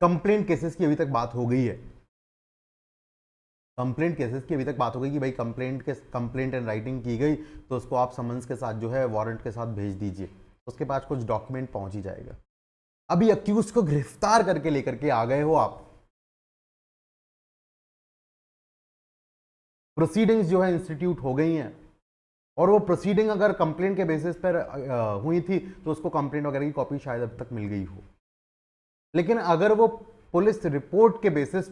Complaint cases की अभी तक बात हो गई है, कंप्लेंट केसेस की अभी तक बात हो गई कि भाई कंप्लेंट एंड राइटिंग की गई तो उसको आप समन्स के साथ जो है वारंट के साथ भेज दीजिए, उसके पास कुछ डॉक्यूमेंट पहुंच ही जाएगा। अभी अक्यूज को गिरफ्तार करके लेकर के आ गए हो आप, प्रोसीडिंग्स जो है इंस्टीट्यूट हो गई हैं, और वो प्रोसीडिंग अगर कंप्लेंट के बेसिस पर हुई थी तो उसको कंप्लेंट वगैरह की कॉपी शायद अब तक मिल गई हो। लेकिन अगर वो पुलिस रिपोर्ट के बेसिस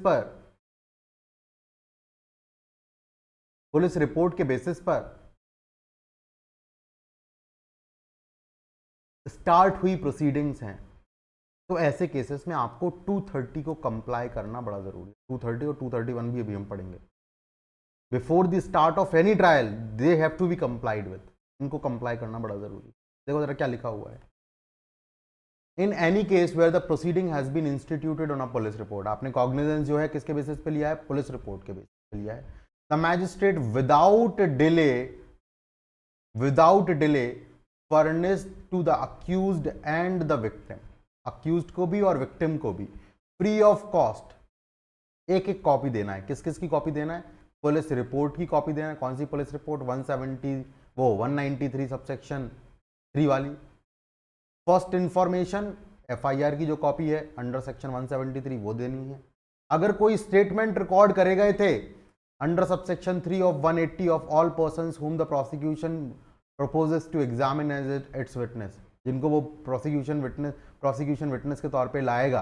पर स्टार्ट हुई प्रोसीडिंग्स हैं, तो ऐसे केसेस में आपको 230 को कंप्लाई करना बड़ा जरूरी है। 230 और 231 भी अभी हम पढ़ेंगे। Before the start of any trial they have to be complied with, इनको कंप्लाई करना बड़ा जरूरी है। देखो जरा क्या लिखा हुआ है, in any case where the proceeding has been instituted on a police report. आपने कॉग्निजेंस जो है किसके बेसिस पे लिया है, पुलिस रिपोर्ट के बेसिस पे लिया है। The magistrate without delay furnish to the accused and the victim, accused को भी और विक्टिम को भी फ्री ऑफ कॉस्ट एक एक कॉपी देना है। किस किस की कॉपी देना है, पुलिस रिपोर्ट की कॉपी देना है। कौन सी पुलिस रिपोर्ट, 193 सबसेक्शन 3 वाली। फर्स्ट इंफॉर्मेशन एफआईआर की जो कॉपी है अंडर सेक्शन 173 वो देनी है। अगर कोई स्टेटमेंट रिकॉर्ड करे गए थे under subsection 3 of 180 of all persons whom the prosecution proposes to examine as its witness, जिनको वो प्रोसिक्यूशन विटनेस के तौर पे लाएगा,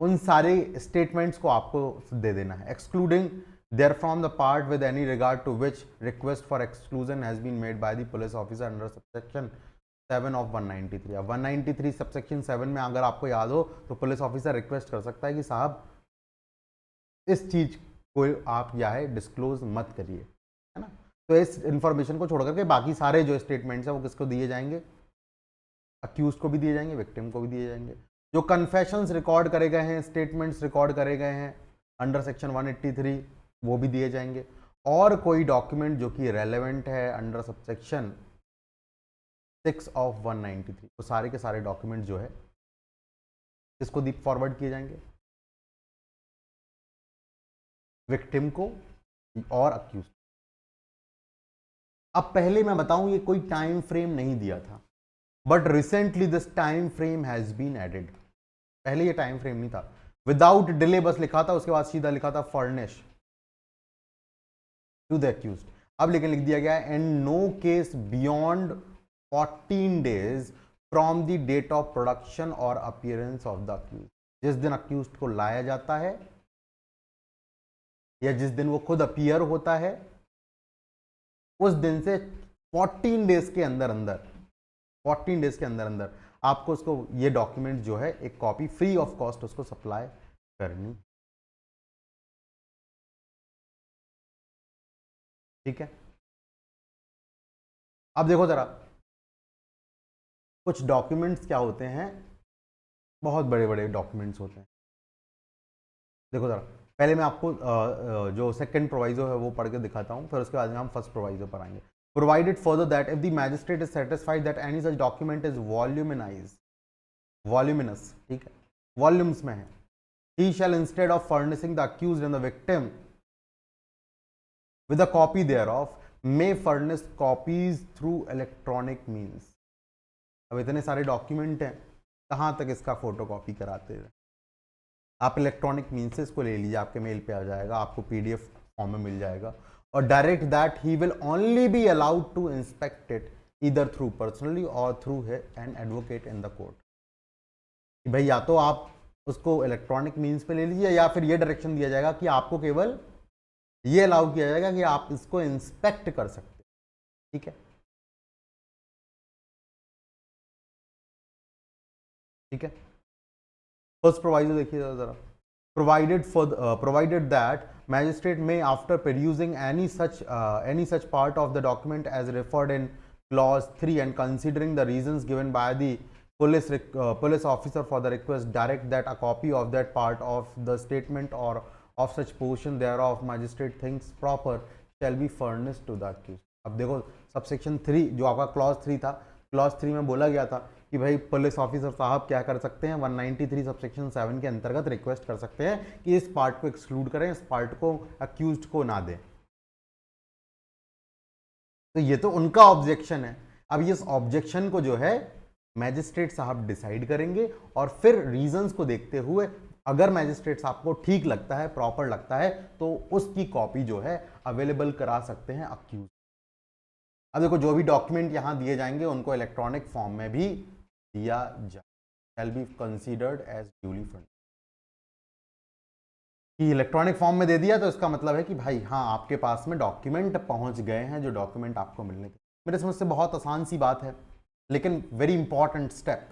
उन सारे स्टेटमेंट्स को आपको दे देना है। Excluding there from the part with any regard to which request for exclusion has been made by the police officer under subsection 7 of 193। अब 193 सबसेक्शन 7 में अगर आपको याद हो तो पुलिस ऑफिसर रिक्वेस्ट कर सकता है कि साहब इस चीज को आप क्या है डिस्क्लोज मत करिए, है ना। तो इस इंफॉर्मेशन को छोड़ करके बाकी सारे जो स्टेटमेंट्स हैं वो किसको दिए जाएंगे, अक्यूज को भी दिए जाएंगे, विक्टिम को भी दिए जाएंगे। जो कन्फेशंस रिकॉर्ड करे गए हैं, स्टेटमेंट्स रिकॉर्ड करे गए हैं अंडर सेक्शन 183 वो भी दिए जाएंगे। और कोई डॉक्यूमेंट जो कि रेलेवेंट है अंडर सबसेक्शन 6 ऑफ 193, तो सारे के सारे डॉक्यूमेंट जो है किसको फॉरवर्ड किए जाएंगे, विक्टिम को और अक्यूज। अब पहले मैं बताऊं ये कोई टाइम फ्रेम नहीं दिया था, but recently this time frame has been added. पहले ये टाइम फ्रेम नहीं था, विदाउट डिले बस लिखा था, उसके बाद सीधा लिखा था फर्निश टू द अक्यूज्ड। अब लेकिन लिख दिया गया है and no case beyond 14 days from the date of production और अपीयरेंस ऑफ द अक्यूज। जिस दिन अक्यूज्ड को लाया जाता है या जिस दिन वो खुद अपीयर होता है उस दिन से 14 days के अंदर अंदर आपको उसको ये डॉक्यूमेंट जो है एक कॉपी फ्री ऑफ कॉस्ट उसको सप्लाई करनी, ठीक है। अब देखो जरा कुछ डॉक्यूमेंट्स क्या होते हैं, बहुत बड़े बड़े डॉक्यूमेंट्स होते हैं। देखो जरा पहले मैं आपको जो सेकंड प्रोवाइजो है वो पढ़ के दिखाता हूं, फिर उसके बाद में हम फर्स्ट प्रोवाइजो पर आएंगे। Provided further that if the magistrate is satisfied that any such document is voluminous, ठीक है, वॉल्यूम्स में है, he shall instead of furnishing the accused and the victim with a copy thereof may furnish copies through electronic means। अब इतने सारे document हैं, कहाँ तक इसका फोटो कॉपी कराते हैं, आप इलेक्ट्रॉनिक मीन्स से इसको ले लीजिए, आपके मेल पे आ जाएगा, आपको पीडीएफ फॉर्म में मिल जाएगा। और direct that he will only be allowed to inspect it either through personally or through an advocate in the court. भाई या तो आप उसको इलेक्ट्रॉनिक मीन्स पे ले लीजिए या फिर ये डायरेक्शन दिया जाएगा कि आपको केवल ये अलाउ किया जाएगा कि आप इसको इंस्पेक्ट कर सकते हैं, ठीक है, ठीक है। फर्स्ट प्रोवाइजो देखिए जरा, provided that magistrate may after perusing any such part of the document as referred in clause 3 and considering the reasons given by the police officer for the request, direct that a copy of that part of the statement or of such portion thereof magistrate thinks proper shall be furnished to the accused। अब देखो subsection 3 जो आपका clause 3 था, clause 3 में बोला गया था कि भाई पुलिस ऑफिसर साहब क्या कर सकते हैं, 193 सबसेक्शन 7 के अंतर्गत रिक्वेस्ट कर सकते हैं कि इस पार्ट को एक्सक्लूड करें, इस पार्ट को अक्यूज्ड को ना दें। तो ये तो उनका ऑब्जेक्शन है। अब इस ऑब्जेक्शन को जो है मैजिस्ट्रेट साहब डिसाइड करेंगे और फिर रीजंस को देखते हुए अगर मैजिस्ट्रेट साहब को ठीक लगता है, प्रॉपर लगता है, तो उसकी कॉपी जो है अवेलेबल करा सकते हैं अक्यूज। अब देखो जो भी डॉक्यूमेंट यहां दिए जाएंगे उनको इलेक्ट्रॉनिक फॉर्म में भी दिया जाए, shall be considered as duly found. कि इलेक्ट्रॉनिक फॉर्म में दे दिया तो इसका मतलब है कि भाई हाँ आपके पास में डॉक्यूमेंट पहुंच गए हैं जो डॉक्यूमेंट आपको मिलने थे। मेरे समझ से बहुत आसान सी बात है, लेकिन वेरी इंपॉर्टेंट स्टेप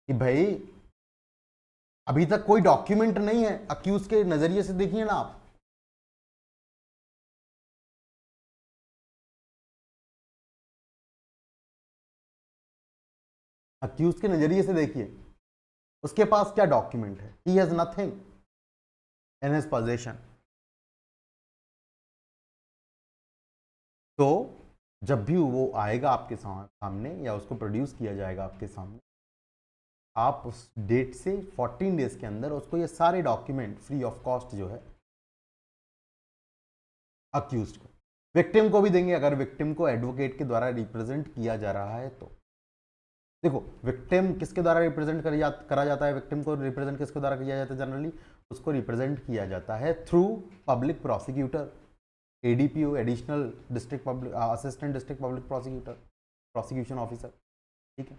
कि भाई अभी तक कोई डॉक्यूमेंट नहीं है, अक्यूज के नजरिए से देखिए ना आप, अक्यूज के नजरिए से देखिए उसके पास क्या डॉक्यूमेंट है। He has nothing in his position. तो जब भी वो आएगा आपके सामने या उसको प्रोड्यूस किया जाएगा आपके सामने, आप उस डेट से 14 डेज के अंदर उसको ये सारे डॉक्यूमेंट फ्री ऑफ कॉस्ट जो है अक्यूज्ड को, विक्टिम को भी देंगे अगर विक्टिम को एडवोकेट के द्वारा रिप्रेजेंट किया जा रहा है। तो देखो विक्टिम किसके द्वारा रिप्रेजेंट करा जाता है, विक्टिम को रिप्रेजेंट किसके द्वारा किया जाता है, जनरली उसको रिप्रेजेंट किया जाता है through public prosecutor, ADPO, additional district public assistant district public prosecutor, prosecution officer, ठीक है।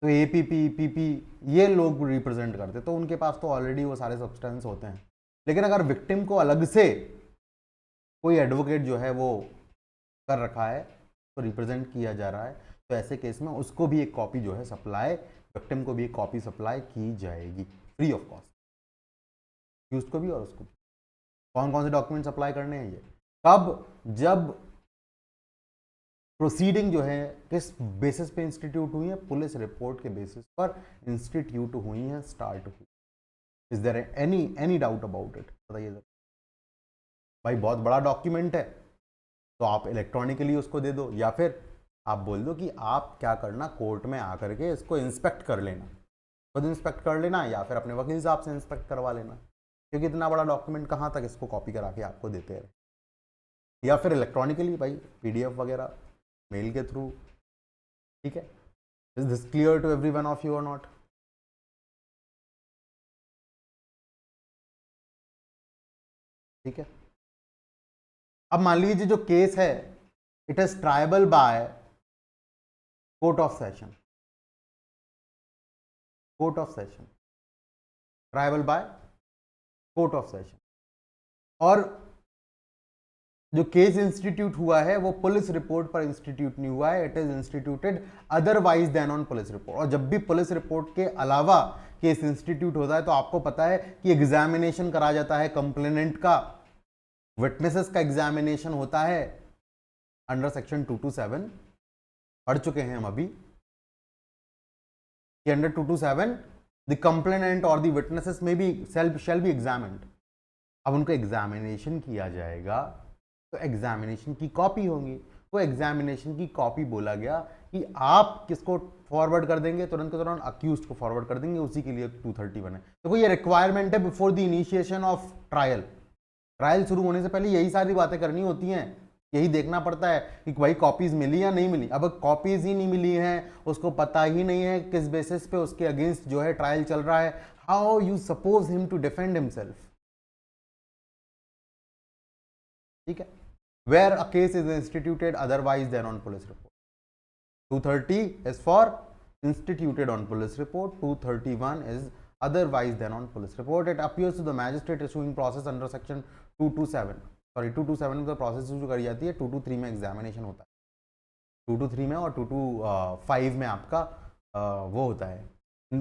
तो एपीपी, पीपी ये लोग रिप्रेजेंट करते, तो उनके पास तो ऑलरेडी वो सारे सब्सटेंस होते हैं। लेकिन अगर विक्टिम को अलग से कोई एडवोकेट जो है वो कर रखा है, तो रिप्रेजेंट किया जा रहा है, तो ऐसे केस में उसको भी एक कॉपी जो है सप्लाई, विक्टिम को भी एक कॉपी सप्लाई की जाएगी फ्री ऑफ कॉस्ट, अक्यूज्ड को भी और उसको भी। कौन कौन से डॉक्यूमेंट सप्लाई करने हैं ये, कब, जब प्रोसीडिंग जो है किस बेसिस पे इंस्टीट्यूट हुई है, पुलिस रिपोर्ट के बेसिस पर इंस्टीट्यूट हुई है, स्टार्ट हुई। Is there any doubt about it, बताइए जरा। भाई बहुत बड़ा डॉक्यूमेंट है तो आप इलेक्ट्रॉनिकली उसको दे दो, या फिर आप बोल दो कि आप क्या करना, कोर्ट में आकर के इसको इंस्पेक्ट कर लेना, खुद इंस्पेक्ट कर लेना, या फिर अपने वकील साहब से इंस्पेक्ट करवा लेना, क्योंकि इतना बड़ा डॉक्यूमेंट कहाँ तक इसको कॉपी करा के आपको देते रहे। या फिर इलेक्ट्रॉनिकली भाई पीडीएफ वगैरह मेल के थ्रू, ठीक है। Is this clear to every one of you और नॉट? ठीक है। अब मान लीजिए जो केस है it is triable by court of session, court of session, triable by court of session, और जो केस इंस्टीट्यूट हुआ है वो पुलिस रिपोर्ट पर इंस्टीट्यूट नहीं हुआ है, it is instituted otherwise than on police report. और जब भी पुलिस रिपोर्ट के अलावा केस इंस्टीट्यूट होता है तो आपको पता है कि एग्जामिनेशन करा जाता है कंप्लेनेंट का, विटनेसेस का एग्जामिनेशन होता है अंडर सेक्शन 227, पढ़ चुके हैं हम अभी कि अंडर 227 द कंप्लेनेंट और द विटनेसेस में भी शैल बी एग्जामिन्ड। अब उनको एग्जामिनेशन किया जाएगा तो एग्जामिनेशन की कॉपी होंगी, तो एग्जामिनेशन की कॉपी बोला गया कि आप किसको फॉरवर्ड कर देंगे, तुरंत के तुरंत अक्यूज्ड को फॉरवर्ड कर देंगे, उसी के लिए 231 है। देखो ये रिक्वायरमेंट है before the initiation of trial, trial शुरू होने से पहले यही सारी बातें करनी होती हैं, यही देखना पड़ता है कि भाई कॉपीज मिली या नहीं मिली। अब कॉपीज ही नहीं मिली हैं, उसको पता ही नहीं है किस बेसिस पे उसके अगेंस्ट जो है ट्रायल चल रहा है, how you suppose him to defend himself, ठीक है। Where a case is instituted otherwise than on police report. 230 is for instituted on police report, 231 is otherwise than on police report. It appears to the magistrate issuing process under section 227. Sorry 227 में तो process जो करी जाती है, 223 में examination होता है, 223 में, और 225 में आपका वो होता है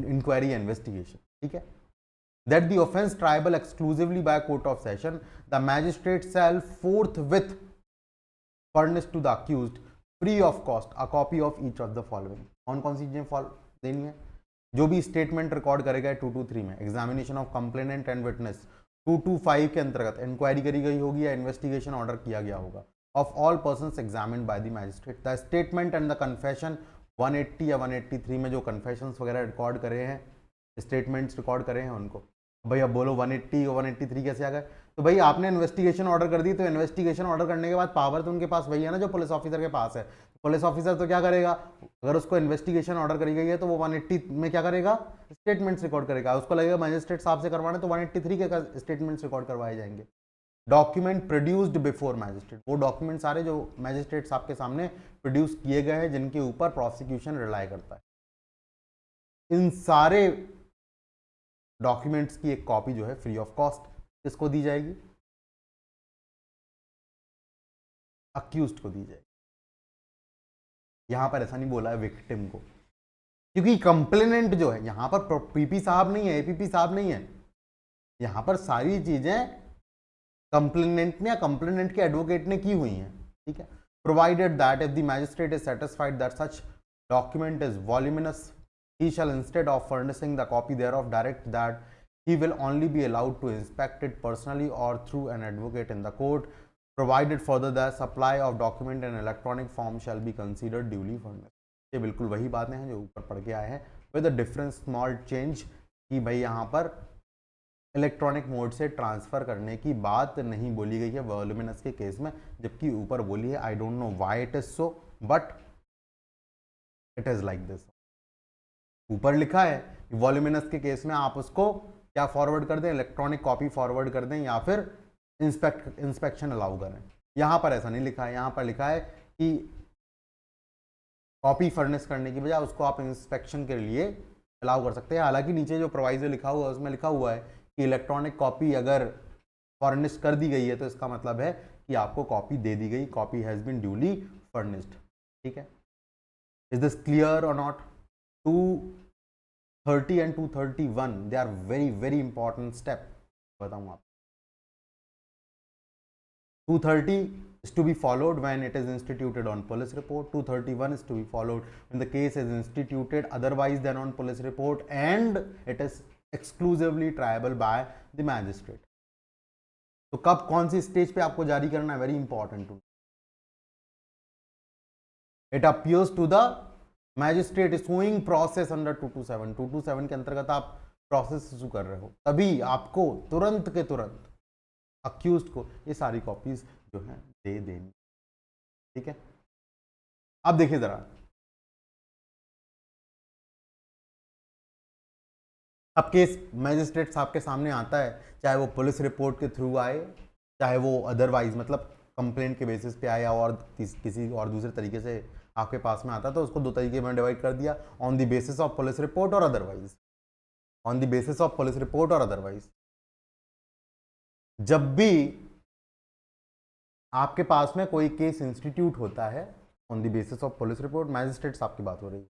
इंक्वायरी इन्वेस्टिगेशन, ठीक है। That the offence triable exclusively by court of session, the magistrate shall forthwith furnish to the accused free of cost a copy of each of the following. कौन कौन सी चीजें देनी है, जो भी स्टेटमेंट रिकॉर्ड करेगा 223 में, examination of complainant and witness 225 के अंतर्गत इंक्वायरी करी गई होगी या इन्वेस्टिगेशन ऑर्डर किया गया होगा, of all persons examined by the magistrate. The statement and the confession 180 या 183 में जो confessions वगैरह रिकॉर्ड करे हैं, स्टेटमेंट्स रिकॉर्ड करे हैं उनको, भाई अब बोलो 180 और 183 कैसे आ गए? तो भाई आपने इन्वेस्टिगेशन ऑर्डर कर दी, तो इन्वेस्टिगेशन ऑर्डर करने के बाद पावर तो उनके पास वही है ना जो पुलिस ऑफिसर के पास है। पुलिस ऑफिसर तो क्या करेगा, अगर उसको इन्वेस्टिगेशन ऑर्डर करी गई है तो वो 180 में क्या करेगा, स्टेटमेंट्स रिकॉर्ड करेगा। उसको लगेगा मैजिस्ट्रेट साहब से करवाना तो 183 के स्टेटमेंट्स रिकॉर्ड करवाए जाएंगे। डॉक्यूमेंट प्रोड्यूस्ड बिफोर मैजिस्ट्रेट, वो डॉक्यूमेंट सारे जो मैजिस्ट्रेट साहब के सामने प्रोड्यूस किए गए हैं जिनके ऊपर प्रोसिक्यूशन रिलाई करता है, इन सारे डॉक्यूमेंट्स की एक कॉपी जो है फ्री ऑफ कॉस्ट किसको दी जाएगी, अक्यूज्ड को दी जाएगी। यहां पर ऐसा नहीं बोला है विक्टिम को, क्योंकि कंप्लेनेंट जो है यहां पर पीपी साहब नहीं है, एपीपी साहब नहीं है, यहां पर सारी चीजें कंप्लेनेंट ने या कंप्लेनेंट के एडवोकेट ने की हुई हैं, ठीक है। Provided that if the magistrate is satisfied that such document is voluminous, he shall instead of furnishing the copy thereof direct that he will only be allowed to inspect it personally or through an advocate in the court, provided further the supply of document in electronic form shall be considered duly furnished। ये बिल्कुल वही बातें हैं जो ऊपर पढ़ के आए हैं, with a difference small change कि भाई यहाँ पर इलेक्ट्रॉनिक मोड से ट्रांसफर करने की बात नहीं बोली गई है वॉल्यूमिनस के केस में, जबकि ऊपर बोली है। I don't know why it is so but it is like this. ऊपर लिखा है वॉल्यूमिनस के केस में आप उसको क्या फॉरवर्ड कर दें, इलेक्ट्रॉनिक कॉपी फॉरवर्ड कर दें या फिर इंस्पेक्शन अलाउ करें। यहां पर ऐसा नहीं लिखा है, यहां पर लिखा है कि कॉपी फर्निश करने की बजाय उसको आप इंस्पेक्शन के लिए अलाउ कर सकते हैं। हालांकि नीचे जो प्रोवाइजर लिखा हुआ है उसमें लिखा हुआ है कि इलेक्ट्रॉनिक कॉपी अगर फर्निश कर दी गई है तो इसका मतलब है कि आपको कॉपी दे दी गई, copy has been duly furnished, ठीक है। इज दिस क्लियर और not? 230 and 231 they are very important step, बताऊं आप। 230 is to be followed when it is instituted on police report, 231 is to be followed when the case is instituted otherwise than on police report and it is exclusively triable by the magistrate। तो कब कौन सी stage पे आपको जारी करना है, very important to. It appears to the magistrate issuing process under 227, 227 के अंतर्गत आप प्रोसेस इशू कर रहे हो, तभी आपको तुरंत के तुरंत अक्यूज्ड को ये सारी कॉपीज जो है दे देनी, ठीक है। अब देखिए जरा, अब केस मैजिस्ट्रेट साहब के सामने आता है, चाहे वो पुलिस रिपोर्ट के थ्रू आए, चाहे वो अदरवाइज मतलब कंप्लेंट के बेसिस पे आया और किसी और दूसरे तरीके से आपके पास में आता, तो उसको दो तरीके में डिवाइड कर दिया, on the basis of police report or otherwise. On the basis of police report or otherwise, जब भी आपके पास में कोई केस इंस्टीट्यूट होता है on the basis of police report, magistrate साहब की बात हो रही है,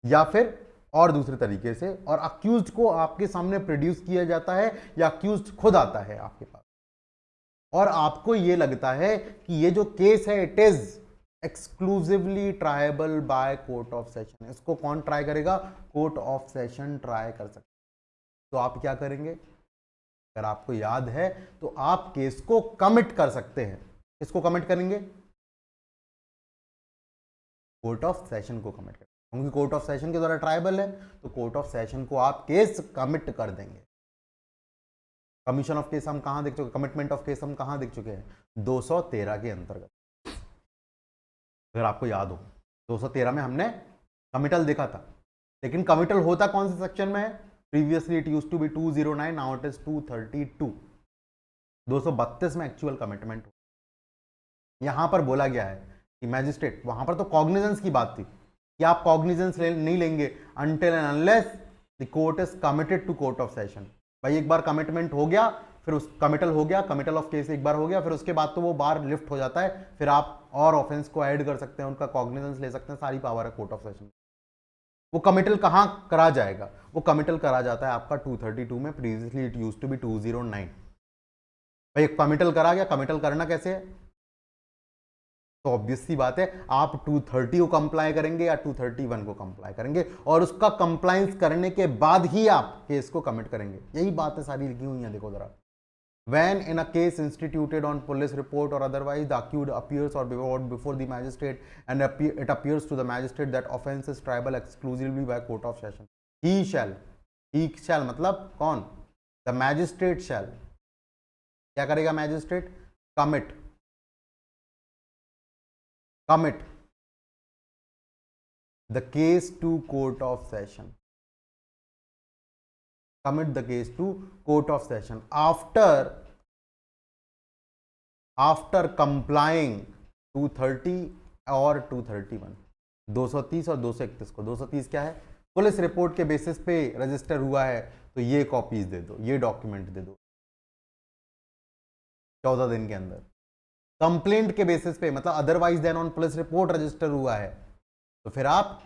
या फिर और दूसरे तरीके से, और अक्यूज्ड को आपके सामने प्रोड्यूस किया जाता है या अक्यूज्ड खुद आता है आपके पास और आपको ये लगता है कि ये जो केस है it is exclusively tribal by court of session, इसको कौन ट्राई करेगा, कोर्ट ऑफ सेशन ट्राई कर सकते। तो आप क्या करेंगे, अगर आपको याद है तो आप केस को कमिट कर सकते हैं। किसको कमिट करेंगे, कोर्ट ऑफ सेशन को कमिट करेंगे, क्योंकि कोर्ट ऑफ सेशन के द्वारा ट्रायबल है तो कोर्ट ऑफ सेशन को आप केस कमिट कर देंगे। कमीशन ऑफ केस हम कहां देख चुके, कमिटमेंट ऑफ केस हम कहां देख चुके हैं, 213 के अंतर्गत। अगर आपको याद हो 213 में हमने कमिटल देखा था, लेकिन कमिटल होता कौन से सेक्शन में है, previously it used to be 209, now it is 232। 232 में एक्चुअल कमिटमेंट हो। यहां पर बोला गया है कि मैजिस्ट्रेट, वहां पर तो कॉग्निजेंस की बात थी कि आप कॉग्निजेंस नहीं लेंगे until and unless the court is committed to court of session. भाई एक बार कमिटमेंट हो गया, फिर उस कमिटल हो गया, कमिटल ऑफ केस एक बार हो गया, फिर उसके बाद तो वो बार लिफ्ट हो जाता है, फिर आप और ऑफेंस को ऐड कर सकते हैं, उनका कॉग्निजेंस ले सकते हैं, सारी पावर है कोर्ट ऑफ सेशन। वो कमिटल कहां करा जाएगा, वो कमिटल करा जाता है आपका 232 में, previously it used to be 209। भाई कमिटल करा गया, कमिटल करना कैसे है, तो ऑब्वियस सी बात है आप 230 को कंप्लाई करेंगे या 231 को कंप्लाई करेंगे, और उसका कंप्लायंस करने के बाद ही आप केस को कमिट करेंगे। यही बातें सारी लिखी हुई हैं, देखो जरा, When in a case instituted on police report or otherwise the accused appears or before the magistrate and it appears to the magistrate that offence is triable exclusively by court of session, he shall मतलब कौन? The magistrate shall, क्या करेगा magistrate? commit the case to court of session, commit the case to court of session after complying 230 और 231, 230 और 231 को। 230 क्या है? Police report के बेसिस पे रजिस्टर हुआ है तो ये कॉपीज दे दो, ये डॉक्यूमेंट दे दो 14 दिन के अंदर। कंप्लेंट के बेसिस पे मतलब otherwise than on police report register हुआ है तो फिर आप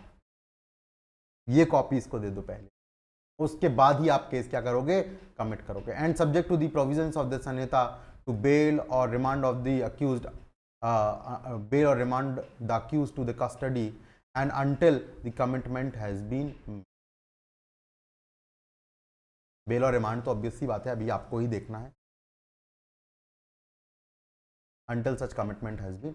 ये कॉपीज को दे दो पहले, उसके बाद ही आप केस क्या करोगे? कमिट करोगे। And subject to the provisions of the संहिता टू बेल और remand of the accused, bail or remand the accused to the custody and until the commitment has been, bail और रिमांड तो obvious सी बात है, अभी आपको ही देखना है। until such commitment has been,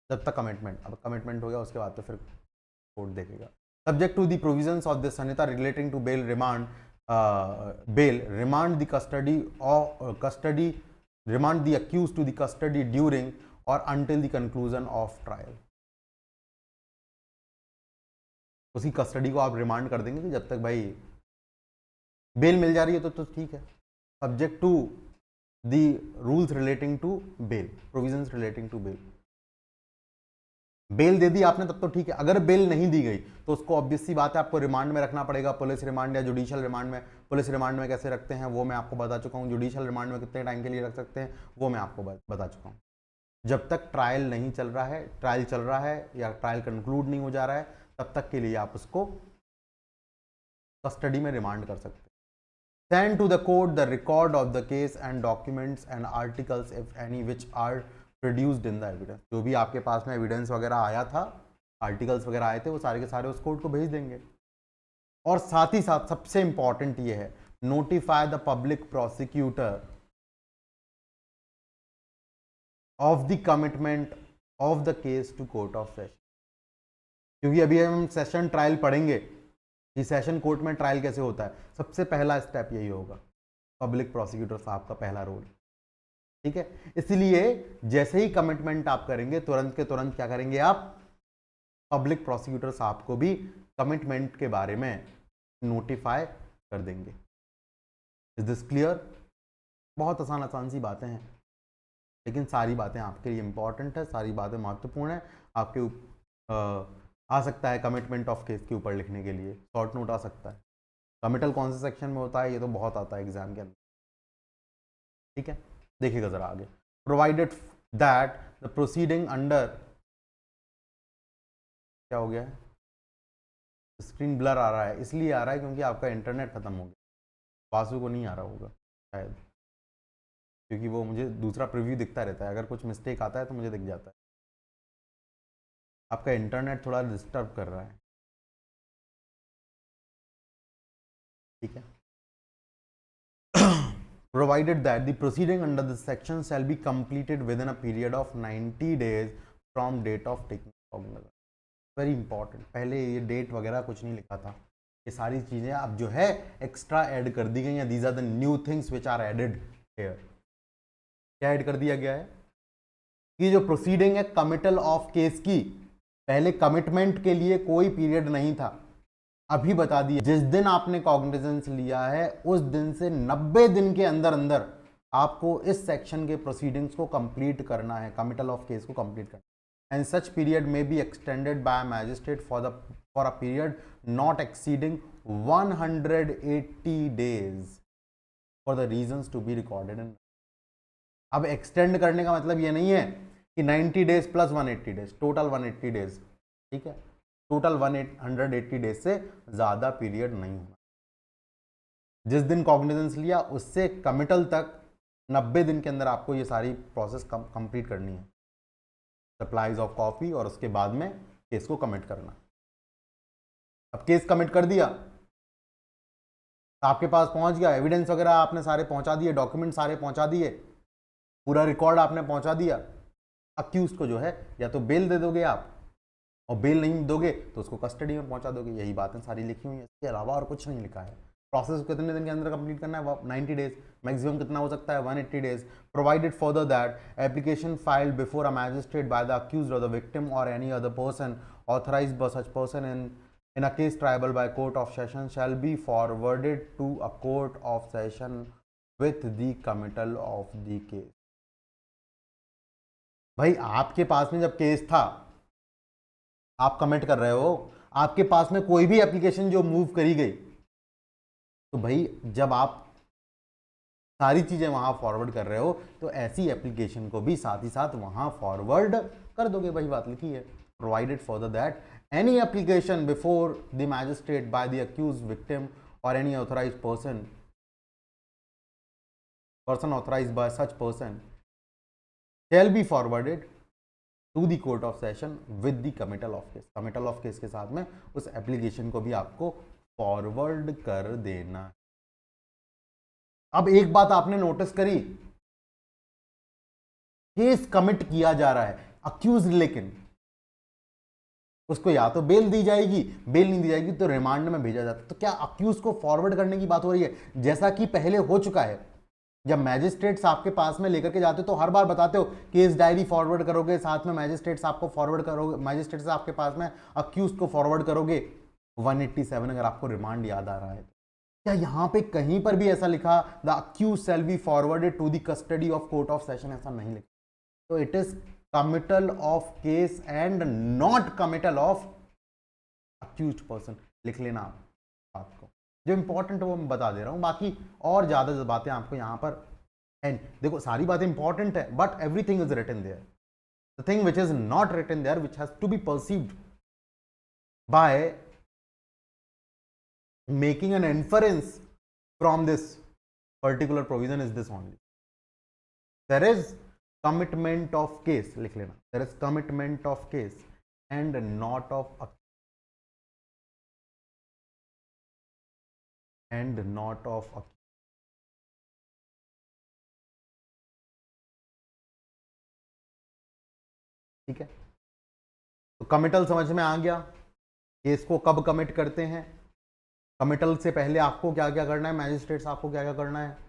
जब तक कमिटमेंट, अब कमिटमेंट हो गया उसके बाद तो फिर कोर्ट देखेगा। Subject to the provisions of the Sanhita relating to bail remand, remand the custody और custody, remand the accused to the custody during or until the conclusion of trial, उसी कस्टडी को आप रिमांड कर देंगे कि जब तक भाई बेल मिल जा रही है तो ठीक है। Subject to the rules relating to bail, provisions relating to bail, bail दे दी आपने तब तो ठीक है, अगर बेल नहीं दी गई तो उसको ऑब्वियस सी बात है आपको रिमांड में रखना पड़ेगा, पुलिस रिमांड या जुडिशियल रिमांड में। पुलिस रिमांड में कैसे रखते हैं वो मैं आपको बता चुका हूँ, जुडिशियल रिमांड में कितने टाइम के लिए रख सकते हैं वो मैं आपको बता चुका हूँ। जब तक ट्रायल नहीं चल रहा है, ट्रायल चल रहा है या ट्रायल कंक्लूड नहीं हो जा रहा है तब तक के लिए आप उसको कस्टडी में रिमांड कर सकते हैं। Send to the court the record of the case and documents and articles if any which are produced in the evidence, जो भी आपके पास में एविडेंस वगैरह आया था, आर्टिकल्स वगैरह आए थे, वो सारे के सारे उस कोर्ट को भेज देंगे। और साथ ही साथ सबसे इंपॉर्टेंट ये है, notify the public prosecutor of the commitment of the case to court of session, क्योंकि अभी हम सेशन ट्रायल पढ़ेंगे कि सेशन कोर्ट में ट्रायल कैसे होता है। सबसे पहला स्टेप यही होगा, पब्लिक प्रोसिक्यूटर साहब का पहला रोल, ठीक है। इसलिए जैसे ही कमिटमेंट आप करेंगे तुरंत के तुरंत क्या करेंगे आप, पब्लिक प्रोसिक्यूटर साहब को भी कमिटमेंट के बारे में नोटिफाई कर देंगे। Is this clear? बहुत आसान सी बातें हैं, लेकिन सारी बातें आपके लिए इंपॉर्टेंट है, सारी बातें महत्वपूर्ण है। आपके आ सकता है कमिटमेंट ऑफ केस के ऊपर लिखने के लिए शॉर्ट नोट आ सकता है। कमिटल कौन से सेक्शन में होता है ये तो बहुत आता है एग्जाम के अंदर, ठीक है। देखिएगा जरा आगे, provided that the proceeding under, क्या हो गया है, स्क्रीन ब्लर आ रहा है, इसलिए आ रहा है क्योंकि आपका इंटरनेट खत्म हो गया। वासु को नहीं आ रहा होगा शायद, क्योंकि वो मुझे दूसरा प्रीव्यू दिखता रहता है, अगर कुछ मिस्टेक आता है तो मुझे दिख जाता है। आपका इंटरनेट थोड़ा डिस्टर्ब कर रहा है, ठीक है। Provided that the proceeding under this section shall be completed within a period of 90 days from date of taking cognizance. Very important, पहले ये डेट वगैरह कुछ नहीं लिखा था, ये सारी चीज़ें अब जो है एक्स्ट्रा ऐड कर दी गई हैं। These are the new things which are added here. क्या ऐड कर दिया गया है कि जो प्रोसीडिंग है कमिटल ऑफ केस की, पहले कमिटमेंट के लिए कोई पीरियड नहीं था, अभी बता दिया जिस दिन आपने कॉग्निजेंस लिया है उस दिन से 90 दिन के अंदर अंदर आपको इस सेक्शन के प्रोसीडिंग्स को कंप्लीट करना है, कमिटल ऑफ केस को कंप्लीट करना है। And such period may be extended by a magistrate for a period not exceeding 180 days for the reasons to be recorded in। अब एक्सटेंड करने का मतलब ये नहीं है कि 90 days plus 180 days, total 180 days, ठीक है। टोटल 180 डेज से ज़्यादा पीरियड नहीं होना। जिस दिन कॉग्निजेंस लिया उससे कमिटल तक 90 दिन के अंदर आपको ये सारी प्रोसेस कंप्लीट करनी है, सप्लाईज ऑफ कॉपी, और उसके बाद में केस को कमिट करना। अब केस कमिट कर दिया, आपके पास पहुंच गया, एविडेंस वगैरह आपने सारे पहुंचा दिए, डॉक्यूमेंट सारे पहुंचा दिए, पूरा रिकॉर्ड आपने पहुंचा दिया, अक्यूज को जो है या तो बेल दे दोगे आप, और बेल नहीं दोगे तो उसको कस्टडी में पहुंचा दोगे। यही बातें सारी लिखी हुई है, इसके अलावा और कुछ नहीं लिखा है। प्रोसेस कितने दिन के अंदर कंप्लीट करना है? 90 डेज। मैक्सिमम कितना हो सकता है? 180 days. Provided further that application filed before a magistrate by the accused और द विक्टिम और any other person authorised bye such person in a case triable by court of session shall be forwarded to a court of session with the committal of the case। भाई आपके पास में जब case था, आप commit कर रहे हो, आपके पास में कोई भी एप्लीकेशन जो मूव करी गई, तो भाई जब आप सारी चीजें वहां फॉरवर्ड कर रहे हो तो ऐसी एप्लीकेशन को भी साथ ही साथ वहां फॉरवर्ड कर दोगे। वही बात लिखी है, provided for that any application before the magistrate by the accused victim or any authorized person authorized by such person shall be forwarded to the court of session with the committal of case। committal of case के साथ में उस application को भी आपको forward कर देना। अब एक बात आपने नोटिस करी, केस कमिट किया जा रहा है अक्यूज, लेकिन उसको या तो बेल दी जाएगी, बेल नहीं दी जाएगी तो रिमांड में भेजा जाता है। तो क्या अक्यूज को फॉरवर्ड करने की बात हो रही है? जैसा कि पहले हो चुका है, जब मैजिस्ट्रेट्स आपके पास में लेकर के जाते हो तो हर बार बताते हो केस डायरी फॉरवर्ड करोगे, साथ में मैजिस्ट्रेट्स आपको फॉरवर्ड करोगे, मैजिस्ट्रेट्स आपके पास में अक्यूज को फॉरवर्ड करोगे। 187 अगर आपको रिमांड याद आ रहा है, क्या यहां पे कहीं पर भी ऐसा लिखा the accused shall be forwarded to the custody of court of session? ऐसा नहीं लिखा। तो it is committal of case and not committal of accused person। लिख लेना आप बात को, जो इंपॉर्टेंट है वो मैं बता दे रहा हूं, बाकी और ज्यादा बातें आपको यहां पर एंड देखो सारी बातें इंपॉर्टेंट है, but everything is written there. The thing which is not written there which has to be perceived by making an inference from this particular provision is this only, there is commitment of case। लिख लेना, there is commitment of case and not of ठीक है। तो committal समझ में आ गया, case को कब कमिट करते हैं, कमिटल से पहले आपको क्या क्या करना है, मैजिस्ट्रेट्स आपको क्या क्या करना है,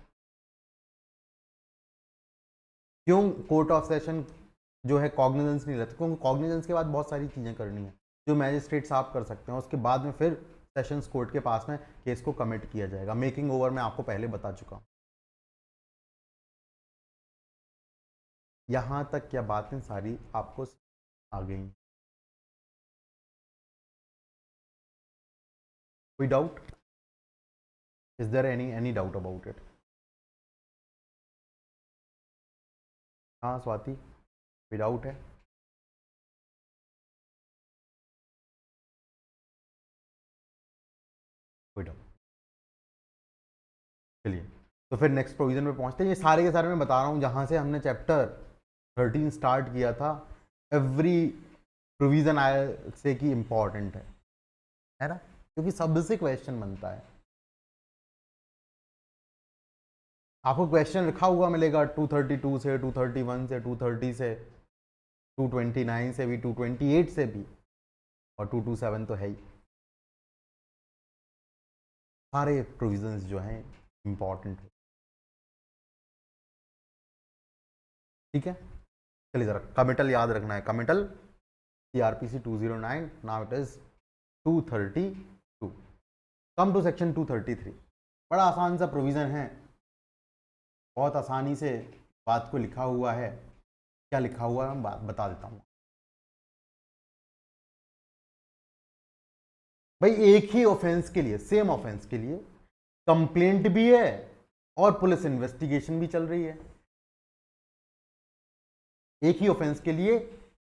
क्यों कोर्ट ऑफ सेशन जो है कॉग्निजेंस नहीं लेता, क्योंकि कॉग्निजेंस के बाद बहुत सारी चीज़ें करनी है जो मैजिस्ट्रेट साहब कर सकते हैं, उसके बाद में फिर सेशंस कोर्ट के पास में केस को कमिट किया जाएगा। मेकिंग ओवर में आपको पहले बता चुका हूं। यहां तक क्या बातें सारी आपको आ गई? कोई doubt? Is there any doubt about it? हाँ स्वाति, कोई डाउट है? कोई डाउट? चलिए तो फिर नेक्स्ट प्रोविजन पे पहुंचते हैं। ये सारे के सारे मैं बता रहा हूं जहां से हमने चैप्टर 13 स्टार्ट किया था, एवरी प्रोविजन आए से कि इंपॉर्टेंट है ना, क्योंकि सबसे क्वेश्चन बनता है। आपको क्वेश्चन लिखा हुआ मिलेगा 232 से, 231 से, 230 से, 229 से भी, 228 से भी, और 227 तो है ही। सारे प्रोविजंस जो हैं इंपॉर्टेंट है, ठीक है। चलिए जरा कमिटल याद रखना है, committal CRPC 209, now it is 232। Come to section 233, बड़ा आसान सा प्रोविजन है, बहुत आसानी से बात को लिखा हुआ है। क्या लिखा हुआ है मैं बात बता देता हूँ भाई। एक ही ऑफेंस के लिए, सेम ऑफेंस के लिए कंप्लेंट भी है और पुलिस इन्वेस्टिगेशन भी चल रही है। एक ही ऑफेंस के लिए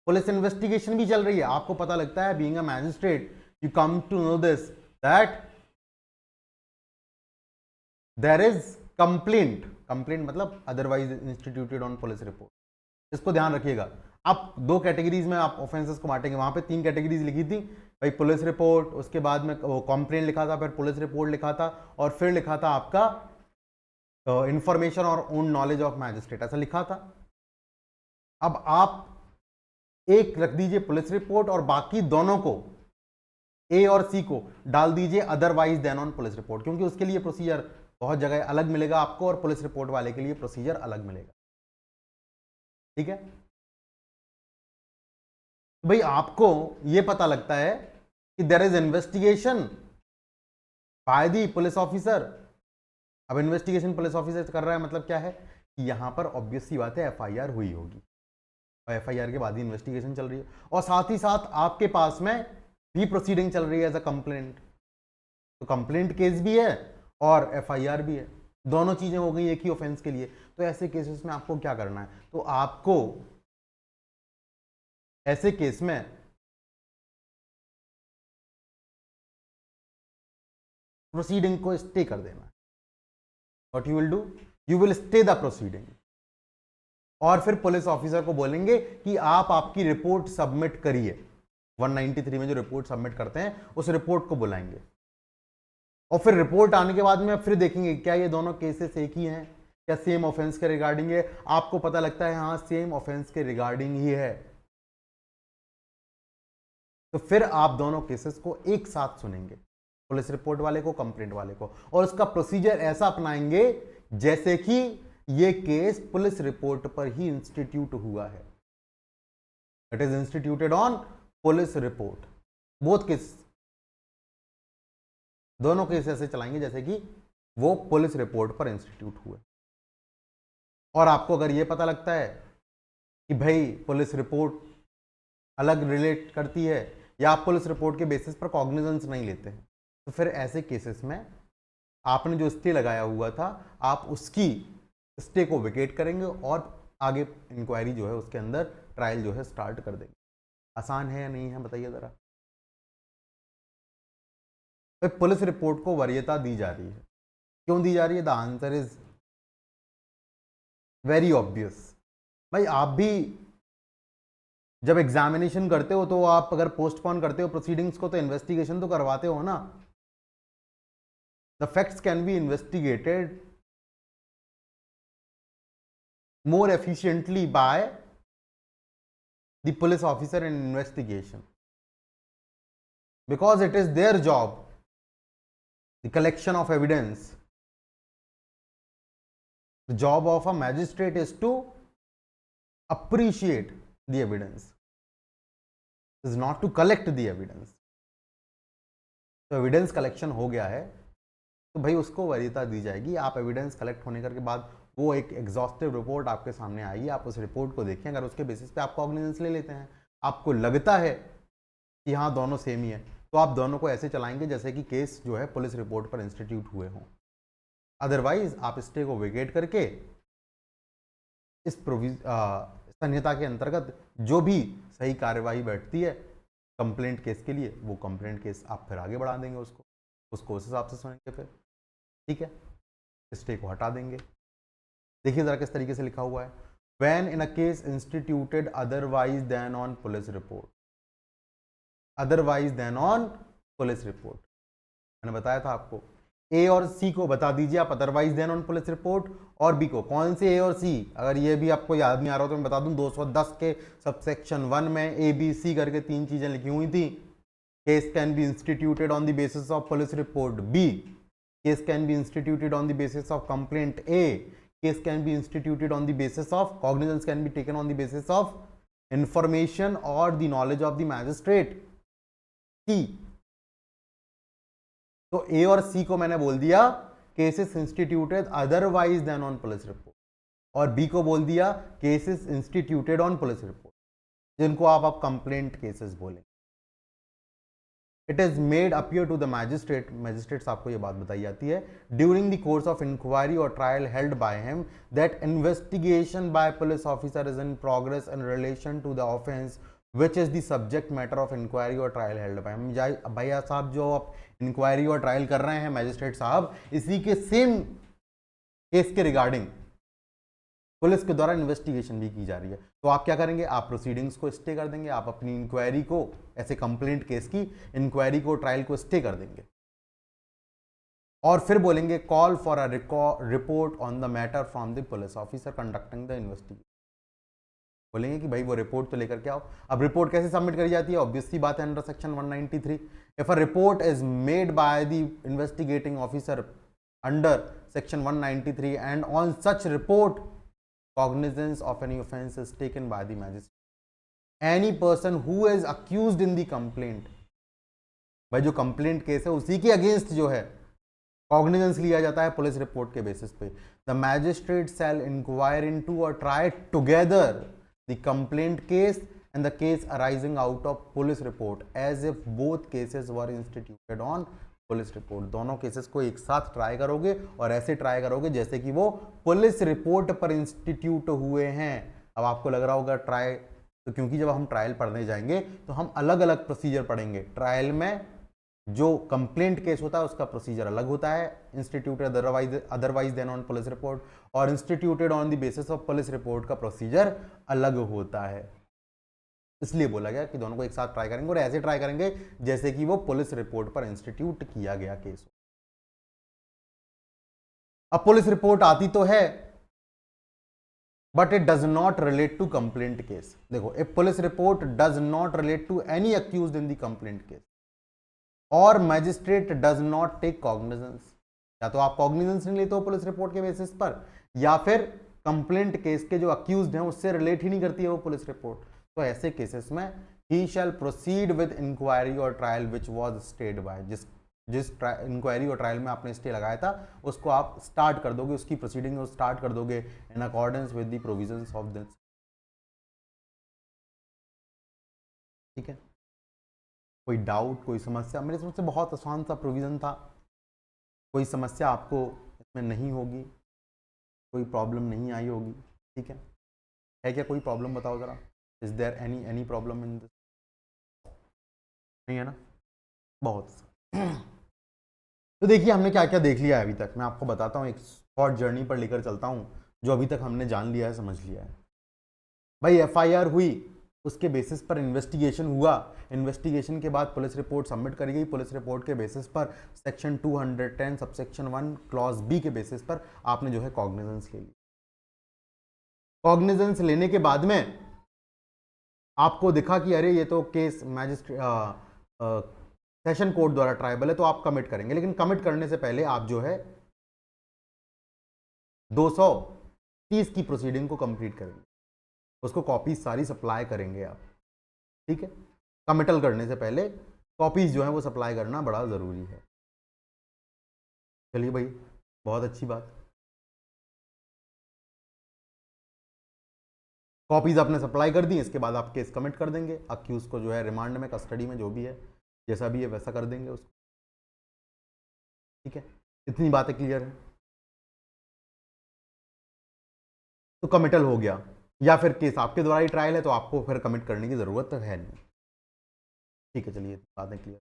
पुलिस इन्वेस्टिगेशन भी चल रही है। आपको पता लगता है, being a magistrate you come to know this that there is complaint, complaint मतलब otherwise instituted on police report. इसको ध्यान रखिएगा, आप दो कैटेगरीज में आप ऑफेंसेस को बांटेंगे, वहां पे 3 कैटेगरीज लिखी थी भाई, पुलिस रिपोर्ट, उसके बाद में वो कंप्लेंट लिखा था, फिर पुलिस रिपोर्ट लिखा था, और फिर लिखा था आपका इंफॉर्मेशन और ओन नॉलेज ऑफ मैजिस्ट्रेट, ऐसा लिखा था। अब आप एक रख दीजिए पुलिस रिपोर्ट और बाकी दोनों को, ए और सी को डाल दीजिए otherwise than on police report, क्योंकि उसके लिए प्रोसीजर बहुत जगह अलग मिलेगा आपको और पुलिस रिपोर्ट वाले के लिए प्रोसीजर अलग मिलेगा। ठीक है, भाई आपको यह पता लगता है कि there is investigation by the police officer. अब इन्वेस्टिगेशन पुलिस ऑफिसर कर रहा है, मतलब क्या है कि यहां पर ऑब्वियस सी बात है एफआईआर हुई होगी, और एफआईआर के बाद ही इन्वेस्टिगेशन चल रही है, और साथ ही साथ आपके पास में भी प्रोसीडिंग चल रही है एज अ कंप्लेंट, तो कंप्लेंट केस भी है और एफआईआर भी है, दोनों चीजें हो गई एक ही ऑफेंस के लिए। तो ऐसे केसेस में आपको क्या करना है, तो आपको ऐसे केस में प्रोसीडिंग को स्टे कर देना है। What you will do, you will stay the proceeding, और फिर पुलिस ऑफिसर को बोलेंगे कि आप आपकी रिपोर्ट सबमिट करिए। 193 में जो रिपोर्ट सबमिट करते हैं उस रिपोर्ट को बुलाएंगे, और फिर रिपोर्ट आने के बाद में फिर देखेंगे क्या ये दोनों केसेस एक ही हैं, क्या सेम ऑफेंस के रिगार्डिंग है। आपको पता लगता है हाँ सेम ऑफेंस के रिगार्डिंग ही है, तो फिर आप दोनों केसेस को एक साथ सुनेंगे, पुलिस रिपोर्ट वाले को, कंप्लेंट वाले को, और उसका प्रोसीजर ऐसा अपनाएंगे जैसे कि ये केस पुलिस रिपोर्ट पर ही इंस्टीट्यूट हुआ है। It is instituted on police report. Both case, दोनों केस ऐसे चलाएंगे जैसे कि वो पुलिस रिपोर्ट पर इंस्टीट्यूट हुए। और आपको अगर ये पता लगता है कि भाई पुलिस रिपोर्ट अलग रिलेट करती है या आप पुलिस रिपोर्ट के बेसिस पर कॉग्निजेंस नहीं लेते हैं, तो फिर ऐसे केसेस में आपने जो स्टे लगाया हुआ था आप उसकी स्टे को विकेट करेंगे और आगे इंक्वायरी जो है उसके अंदर ट्रायल जो है स्टार्ट कर देंगे। आसान है या नहीं है बताइए जरा। तो पुलिस रिपोर्ट को वरीयता दी जा रही है, क्यों दी जा रही है? The answer is very obvious. भाई आप भी जब एग्जामिनेशन करते हो तो आप अगर पोस्टपोन करते हो प्रोसीडिंग्स को तो इन्वेस्टिगेशन तो करवाते हो ना। The facts can be investigated more efficiently by the police officer in investigation, because it is their job, the collection of evidence. The job of a magistrate is to appreciate the evidence, is not to collect the evidence. तो evidence collection हो गया है तो भाई उसको वरीयता दी जाएगी। आप एविडेंस कलेक्ट होने के बाद वो एक एग्जॉस्टिव रिपोर्ट आपके सामने आएगी, आप उस रिपोर्ट को देखें, अगर उसके बेसिस पे आप कॉग्निजेंस ले लेते हैं, आपको लगता है कि हाँ दोनों सेम ही है, तो आप दोनों को ऐसे चलाएंगे जैसे कि केस जो है पुलिस रिपोर्ट पर इंस्टीट्यूट हुए हों। अदरवाइज आप स्टे को वेकेट करके इस संहिता के अंतर्गत जो भी सही कार्यवाही बैठती है कंप्लेंट केस के लिए, वो कंप्लेंट केस आप फिर आगे बढ़ा देंगे, उसको उस हिसाब से सुनेंगे फिर। ठीक है, स्टे को हटा देंगे। देखिए जरा किस तरीके से लिखा हुआ है, when in a case instituted otherwise than on police report, otherwise than on police report. मैंने बताया था आपको ए और सी को बता दीजिए आप otherwise than on police report, और बी को। कौन से ए और सी, अगर ये भी आपको याद नहीं आ रहा हो तो मैं बता दूं 210 के सबसेक्शन 1 में ए बी सी करके 3 चीजें लिखी हुई थी। Case can be instituted on the basis of police report B, case can be instituted on the basis of complaint A, case can be instituted on the basis of cognizance can be taken on the basis of information or the knowledge of the magistrate C। तो A और C को मैंने बोल दिया cases instituted otherwise than on police report, और B को बोल दिया cases instituted on police report, जिनको आप कंप्लेंट केसेस बोलें। It is made appear to the magistrate, magistrates आपको ये बात बताई जाती है, during the course of inquiry और trial held by him that investigation by police officer is in progress in relation to the offence which is the subject matter of inquiry और trial held by him. भैया साहब जो आप inquiry और trial कर रहे हैं मैजिस्ट्रेट साहब, इसी के सेम केस के रिगार्डिंग पुलिस के द्वारा इन्वेस्टिगेशन भी की जा रही है। तो आप क्या करेंगे, आप प्रोसीडिंग्स को स्टे कर देंगे, आप अपनी इंक्वायरी को, ऐसे कंप्लेंट केस की इंक्वायरी को, ट्रायल को स्टे कर देंगे और फिर बोलेंगे call for a report on the matter from the police officer conducting the investigation. बोलेंगे कि भाई वो रिपोर्ट तो लेकर के आओ। अब रिपोर्ट कैसे सबमिट करी जाती है, ऑब्वियस सी बात है, under section 193 if a report is made by the investigating officer under section 193 and on such report cognizance of any offense is taken by the magistrate any person who is accused in the complaint। भाई जो complaint case है उसी के against जो है cognizance लिया जाता है पुलिस रिपोर्ट के बेसिस पे। The magistrate shall inquire into or try together the complaint case and the case arising out of police report as if both cases were instituted on police report. दोनों cases को एक साथ try करोगे और ऐसे try करोगे जैसे कि वो पुलिस रिपोर्ट पर इंस्टीट्यूट हुए हैं। अब आपको लग रहा होगा ट्राई, तो क्योंकि जब हम ट्रायल पढ़ने जाएंगे तो हम अलग अलग प्रोसीजर पढ़ेंगे। ट्रायल में जो कंप्लेंट केस होता है उसका प्रोसीजर अलग होता है, instituted otherwise than on police report, or instituted on the basis of police report का प्रोसीजर अलग होता है। इसलिए बोला गया कि दोनों को एक साथ ट्राई करेंगे और ऐसे ट्राई करेंगे जैसे कि वो पुलिस रिपोर्ट पर इंस्टीट्यूट किया गया केस हो। अब पुलिस रिपोर्ट आती तो है but it does not relate to complaint case. देखो, a police report does not relate to any accused in the complaint case or magistrate does not take cognizance. या तो आप कॉग्निजेंस नहीं लेते हो पुलिस रिपोर्ट के बेसिस पर, या फिर कंप्लेंट केस के जो अक्यूज्ड हैं उससे रिलेट ही नहीं करती है वो पुलिस रिपोर्ट। तो ऐसे केसेस में ही शैल प्रोसीड विद इंक्वायरी और trial which was stayed by, जिस इंक्वायरी और ट्रायल में आपने स्टे लगाया था उसको आप स्टार्ट कर दोगे, उसकी प्रोसीडिंग स्टार्ट कर दोगे in accordance with the provisions of this. ठीक है, कोई डाउट, कोई समस्या? मेरे समझ से बहुत आसान सा प्रोविजन था, कोई समस्या आपको इसमें नहीं होगी, कोई प्रॉब्लम नहीं आई होगी। ठीक है क्या कोई प्रॉब्लम? बताओ जरा, is there any problem in this? नहीं है ना? बहुत। तो देखिए हमने क्या क्या देख लिया है अभी तक, मैं आपको बताता हूँ, एक शॉर्ट जर्नी पर लेकर चलता हूँ जो अभी तक हमने जान लिया है, समझ लिया है। भाई एफआईआर हुई, उसके बेसिस पर इन्वेस्टिगेशन हुआ, इन्वेस्टिगेशन के बाद पुलिस रिपोर्ट सबमिट करी गई, पुलिस रिपोर्ट के बेसिस पर सेक्शन 210 सबसेक्शन 1 क्लॉज बी के बेसिस पर आपने जो है कॉग्निजेंस ले ली। कॉग्निजेंस लेने के बाद में आपको दिखा कि अरे ये तो केस मैजिस्ट्रेट सेशन कोर्ट द्वारा ट्राइबल है, तो आप कमिट करेंगे। लेकिन कमिट करने से पहले आप जो है 230 की प्रोसीडिंग को कंप्लीट करेंगे, उसको कॉपीज सारी सप्लाई करेंगे आप। ठीक है, कमिटल करने से पहले कॉपीज जो है वो सप्लाई करना बड़ा ज़रूरी है। चलिए भाई, बहुत अच्छी बात, कॉपीज आपने सप्लाई कर दी, इसके बाद आप केस कमिट कर देंगे, अक्यूज को जो है रिमांड में, कस्टडी में, जो भी है, जैसा भी है वैसा कर देंगे उसको। ठीक है, इतनी बातें क्लियर है? तो कमिटल हो गया, या फिर केस आपके द्वारा ही ट्रायल है तो आपको फिर कमिट करने की जरूरत तो है नहीं। ठीक है, चलिए बातें क्लियर।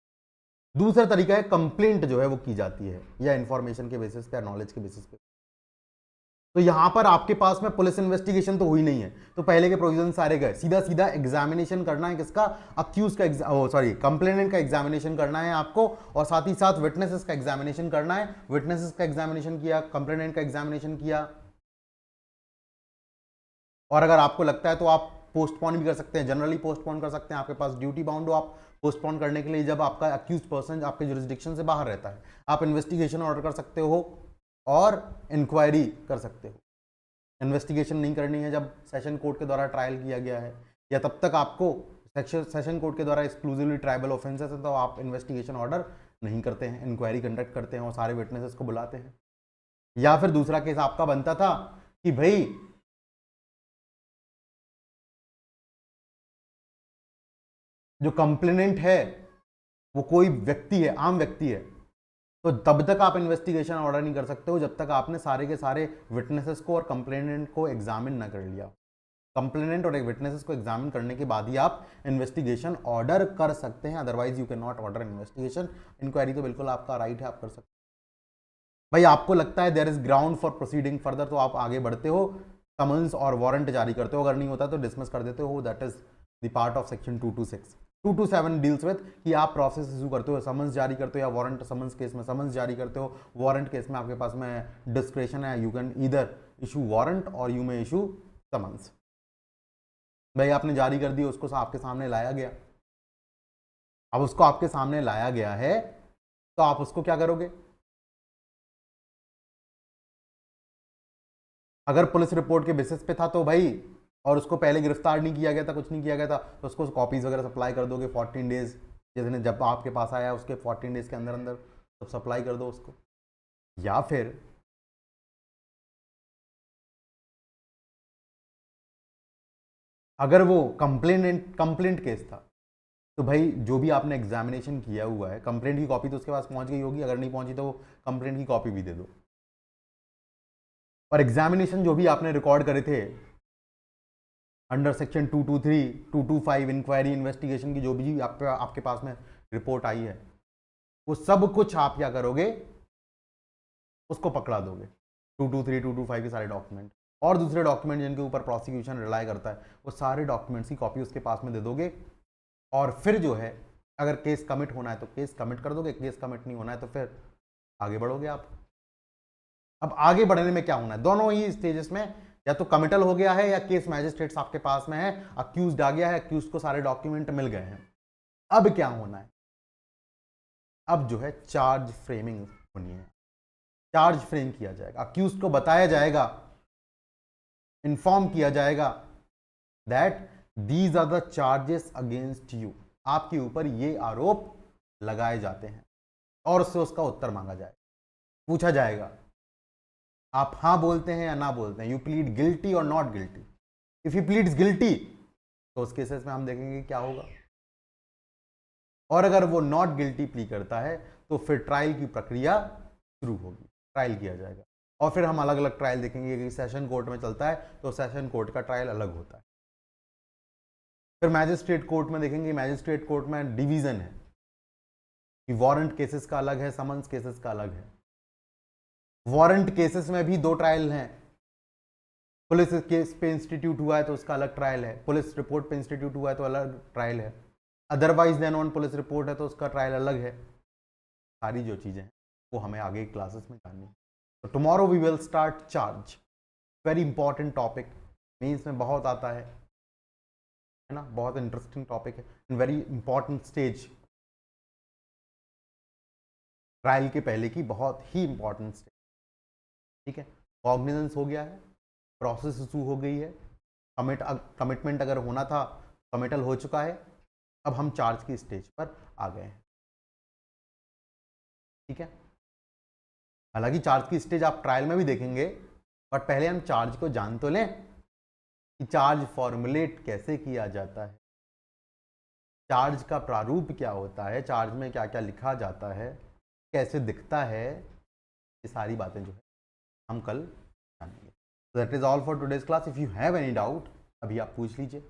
दूसरा तरीका है कंप्लेंट जो है वो की जाती है, या इंफॉर्मेशन के बेसिस पे या नॉलेज के बेसिस पे। तो यहां पर आपके पास में पुलिस इन्वेस्टिगेशन तो हुई नहीं है, तो पहले के प्रोविजन सारे गए, सीधा सीधा एग्जामिनेशन करना है किसका? अक्यूज का, कंप्लेनेंट का एग्जामिनेशन करना है आपको, और साथ ही साथ विटनेसेस का एग्जामिनेशन करना है। विटनेसेस का एग्जामिनेशन किया, कंप्लेनेंट का एग्जामिनेशन किया, और अगर आपको लगता है तो आप पोस्टपोन भी कर सकते हैं, जनरली पोस्टपोन कर सकते हैं, आपके पास ड्यूटी बाउंड हो आप पोस्टपोन करने के लिए, जब आपका अक्यूज पर्सन आपके जुरिस्डिक्शन से बाहर रहता है। आप इन्वेस्टिगेशन ऑर्डर कर सकते हो और इंक्वायरी कर सकते हो। इन्वेस्टिगेशन नहीं करनी है जब सेशन कोर्ट के द्वारा ट्रायल किया गया है, या तब तक आपको सेशन कोर्ट के द्वारा एक्सक्लूसिवली ट्राइबल ऑफेंसेस है, तो आप इन्वेस्टिगेशन ऑर्डर नहीं करते हैं, इंक्वायरी कंडक्ट करते हैं और सारे विटनेसेस को बुलाते हैं। या फिर दूसरा केस आपका बनता था कि भाई जो कंप्लेनेंट है वो कोई व्यक्ति है, आम व्यक्ति है, तो तब तक आप इन्वेस्टिगेशन ऑर्डर नहीं कर सकते हो जब तक आपने सारे के सारे विटनेसेस को और कंप्लेनेंट को एग्जामिन ना कर लिया। कंप्लेनेंट और विटनेसेस को एग्जामिन करने के बाद ही आप इन्वेस्टिगेशन ऑर्डर कर सकते हैं, otherwise you can not order investigation. Inquiry तो बिल्कुल आपका राइट है, आप कर सकते हैं। भाई आपको लगता है there is ground for proceeding further, तो आप आगे बढ़ते हो, समन्स और वारंट जारी करते हो, अगर नहीं होता तो डिसमिस कर देते हो, that is the part of section 226। 227 deals with कि आप प्रोसेस इशू करते हो, समन्स जारी करते हो या वारंट, समन्स केस में समन्स जारी करते हो, वारंट केस में आपके पास में डिस्क्रेशन है, you can either issue warrant और यू में इशू समन्स। भाई आपने जारी कर दी, उसको आपके सामने लाया गया, अब उसको आपके सामने लाया गया है तो आप उसको क्या करोगे? अगर पुलिस रिपोर्ट के बेसिस पे था तो भाई, और उसको पहले गिरफ्तार नहीं किया गया था, कुछ नहीं किया गया था, तो उसको कॉपीज वगैरह सप्लाई कर दोगे 14 डेज, जिसने जब आपके पास आया उसके 14 डेज के अंदर अंदर सब सप्लाई कर दो उसको। या फिर अगर वो कंप्लेंट केस था तो भाई जो भी आपने एग्जामिनेशन किया हुआ है, कंप्लेंट की कॉपी तो उसके पास पहुंच गई होगी, अगर नहीं पहुंची तो कंप्लेंट की कॉपी भी दे दो। और एग्जामिनेशन जो भी आपने रिकॉर्ड करे थे अंडर सेक्शन 223, 225 इंक्वायरी इन्वेस्टिगेशन की जो भी आपके पास में रिपोर्ट आई है, वो सब कुछ आप क्या करोगे? उसको पकड़ा दोगे। 223, 225 के सारे डॉक्यूमेंट और दूसरे डॉक्यूमेंट जिनके ऊपर प्रोसिक्यूशन रिलाई करता है, वो सारे डॉक्यूमेंट्स की कॉपी उसके पास में दे दोगे। और फिर जो है, अगर केस कमिट होना है तो केस कमिट कर दोगे, केस कमिट नहीं होना है तो फिर आगे बढ़ोगे आप। अब आगे बढ़ने में क्या होना है? दोनों ही स्टेजेस में या तो कमिटल हो गया है या केस मैजिस्ट्रेट्स आपके पास में है, अक्यूज्ड आ गया है, अक्यूज्ड को सारे डॉक्यूमेंट मिल गए हैं। अब क्या होना है? अब जो है चार्ज फ्रेमिंग होनी है, चार्ज फ्रेम किया जाएगा, अक्यूज्ड को बताया जाएगा, इन्फॉर्म किया जाएगा that these are the charges against you, आपके ऊपर ये आरोप लगाए जाते हैं, और उससे उसका उत्तर मांगा जाएगा, पूछा जाएगा आप हाँ बोलते हैं या ना बोलते हैं, यू प्लीड गिल्टी और not guilty. If you pleads guilty तो उस केसेस में हम देखेंगे क्या होगा, और अगर वो नॉट गिल्टी प्ली करता है तो फिर ट्रायल की प्रक्रिया शुरू होगी, ट्रायल किया जाएगा। और फिर हम अलग अलग ट्रायल देखेंगे कि सेशन कोर्ट में चलता है तो सेशन कोर्ट का ट्रायल अलग होता है। फिर मैजिस्ट्रेट कोर्ट में देखेंगे, मैजिस्ट्रेट कोर्ट में डिवीजन है कि वारंट केसेस का अलग है, समन्स केसेस का अलग है। वारंट केसेस में भी दो ट्रायल हैं, पुलिस केस पे इंस्टीट्यूट हुआ है तो उसका अलग ट्रायल है, पुलिस रिपोर्ट पे इंस्टीट्यूट हुआ है तो अलग ट्रायल है, otherwise than on police report है तो उसका ट्रायल अलग है। सारी जो चीज़ें हैं वो हमें आगे क्लासेस में जाननी है। तो tomorrow we will start charge, very important topic, mains में बहुत आता है ना, बहुत इंटरेस्टिंग टॉपिक है, and very important stage, trial के पहले की बहुत ही इंपॉर्टेंट स्टेज। ठीक है, कॉग्निजेंस हो गया है, प्रोसेस इशू हो गई है, कमिटमेंट अगर होना था कमिटल हो चुका है, अब हम चार्ज की स्टेज पर आ गए हैं। ठीक है, हालांकि चार्ज की स्टेज आप ट्रायल में भी देखेंगे, बट पहले हम चार्ज को जान तो लें कि चार्ज फॉर्मुलेट कैसे किया जाता है, चार्ज का प्रारूप क्या होता है, चार्ज में क्या क्या लिखा जाता है, कैसे दिखता है, ये सारी बातें जो है हम कल जानेंगे। That is all for today's class. If you have any doubt अभी आप पूछ लीजिए।